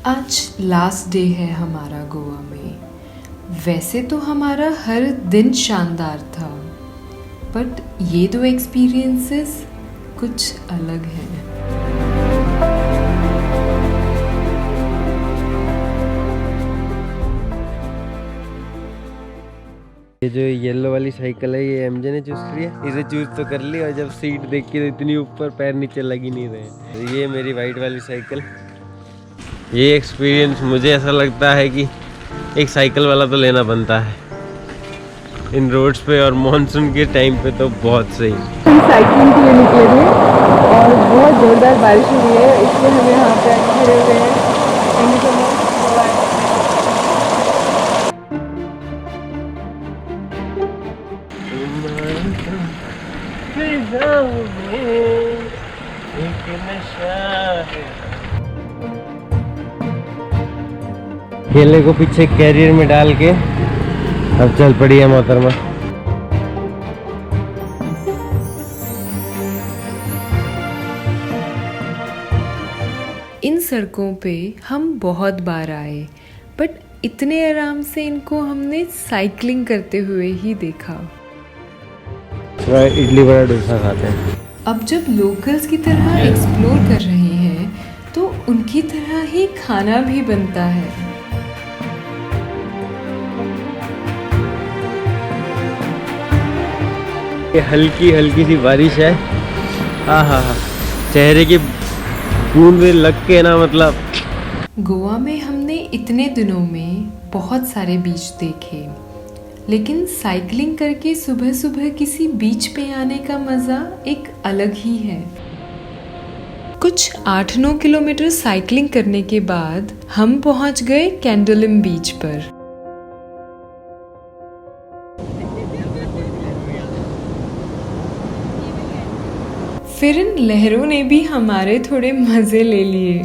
आज last day है हमारा गोवा में। वैसे तो हमारा हर दिन शानदार था, बट ये दो एक्सपीरियंसेस कुछ अलग हैं। ये जो येलो वाली साइकिल है ये एमजे ने चूज की है। इसे चूज तो कर ली और जब सीट देखी तो इतनी ऊपर पैर नीचे लग ही नहीं रहे। तो ये मेरी वाइट वाली साइकिल। ये एक्सपीरियंस मुझे ऐसा लगता है कि एक साइकिल वाला तो लेना बनता है इन रोड्स पे, और मानसून के टाइम पे तो बहुत सही। हम साइकिलिंग के लिए निकले थे और बहुत ज़ोरदार बारिश हो रही है, इसलिए हम यहाँ पे खड़े हुए हैं। केले को पीछे कैरियर में डाल के अब चल पड़ी है मोहतरमा। इन सड़कों पे हम बहुत बार आए, बट इतने आराम से इनको हमने साइकिलिंग करते हुए ही देखा। इडली बड़ा डोसा खाते हैं। अब जब लोकल्स की तरह एक्सप्लोर कर रहे हैं तो उनकी तरह ही खाना भी बनता है। ये हल्की हल्की सी बारिश है। हाँ, चेहरे की बूंद में लग के ना, मतलब गोवा में हमने इतने दिनों में बहुत सारे बीच देखे, लेकिन साइकिलिंग करके सुबह सुबह किसी बीच पे आने का मज़ा एक अलग ही है। कुछ 8-9 किलोमीटर साइकिलिंग करने के बाद हम पहुंच गए कैंडोलिम बीच पर। फिर इन लहरों ने भी हमारे थोड़े मजे ले लिए।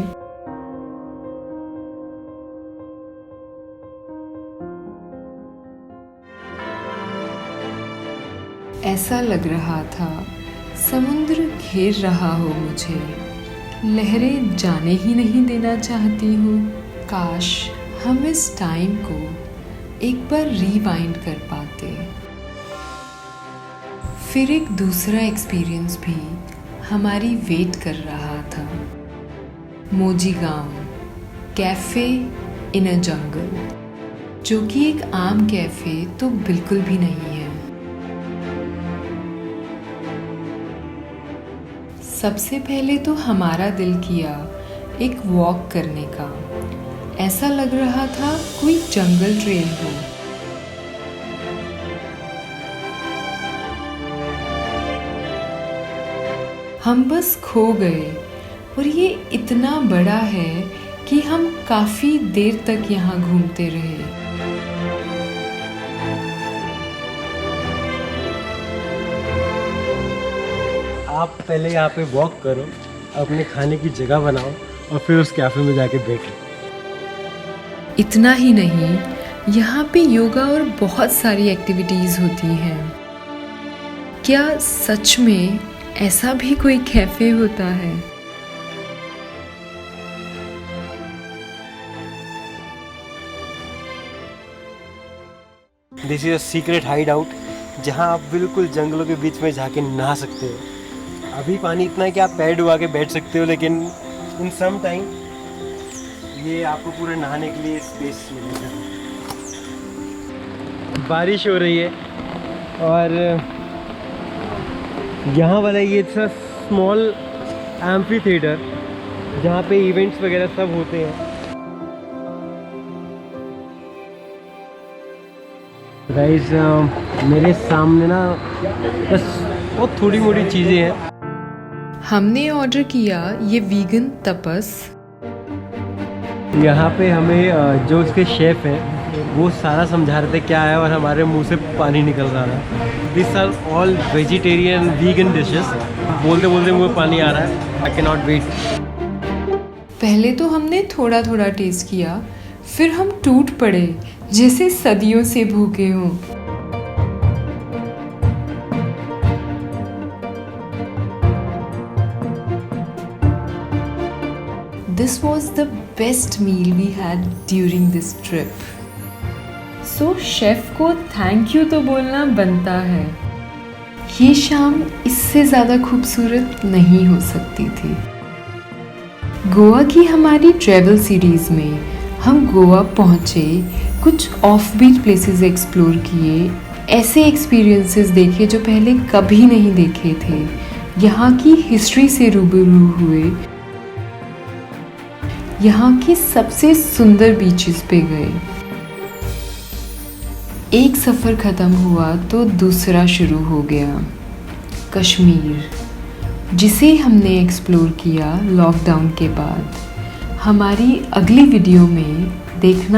ऐसा लग रहा था समुद्र घेर रहा हो मुझे, लहरें जाने ही नहीं देना चाहती हूँ। काश हम इस टाइम को एक बार रिवाइंड कर पाते। फिर एक दूसरा एक्सपीरियंस भी हमारी वेट कर रहा था। मोजी गांव, कैफ़े इन अ जंगल, जो कि एक आम कैफ़े तो बिल्कुल भी नहीं है। सबसे पहले तो हमारा दिल किया एक वॉक करने का। ऐसा लग रहा था कोई जंगल ट्रेल हो। हम बस खो गए, और ये इतना बड़ा है कि हम काफ़ी देर तक यहाँ घूमते रहे। आप पहले यहाँ पे वॉक करो, अपने खाने की जगह बनाओ और फिर उस कैफे में जाके बैठो। इतना ही नहीं, यहाँ पे योगा और बहुत सारी एक्टिविटीज़ होती हैं। क्या सच में ऐसा भी कोई कैफे होता है? This is a secret hide out, जहाँ आप बिल्कुल जंगलों के बीच में जाके नहा सकते हो। अभी पानी इतना है कि आप पैर डुबा के बैठ सकते हो, लेकिन इन सम टाइम ये आपको पूरे नहाने के लिए स्पेस मिलेगा। बारिश हो रही है और यहाँ वाला ये स्मॉल एम्फी थिएटर, जहाँ पे इवेंट्स वगैरह सब होते हैं। गाइस मेरे सामने ना बस बहुत थोड़ी मोड़ी चीज़ें हैं। हमने ऑर्डर किया ये वीगन तपस। यहाँ पे हमें जो उसके शेफ हैं वो सारा समझा रहे थे क्या है, और हमारे मुंह से पानी निकल रहा था। This are all vegetarian vegan dishes. बोलते बोलते मुंह में पानी आ रहा है। I can not wait. पहले तो हमने थोड़ा थोड़ा टेस्ट किया, फिर हम टूट पड़े जैसे सदियों से भूखे हों। This was the best meal we had during this trip. So chef को थैंक यू तो बोलना बनता है। ये शाम इससे ज़्यादा खूबसूरत नहीं हो सकती थी। गोवा की हमारी ट्रैवल सीरीज़ में हम गोवा पहुँचे, कुछ ऑफ बीट प्लेसेस एक्सप्लोर किए, ऐसे एक्सपीरियंसेस देखे जो पहले कभी नहीं देखे थे, यहाँ की हिस्ट्री से रूबरू हुए, यहाँ की सबसे सुंदर बीचेस पे गए। एक सफ़र ख़त्म हुआ तो दूसरा शुरू हो गया, कश्मीर, जिसे हमने एक्सप्लोर किया लॉकडाउन के बाद। हमारी अगली वीडियो में देखना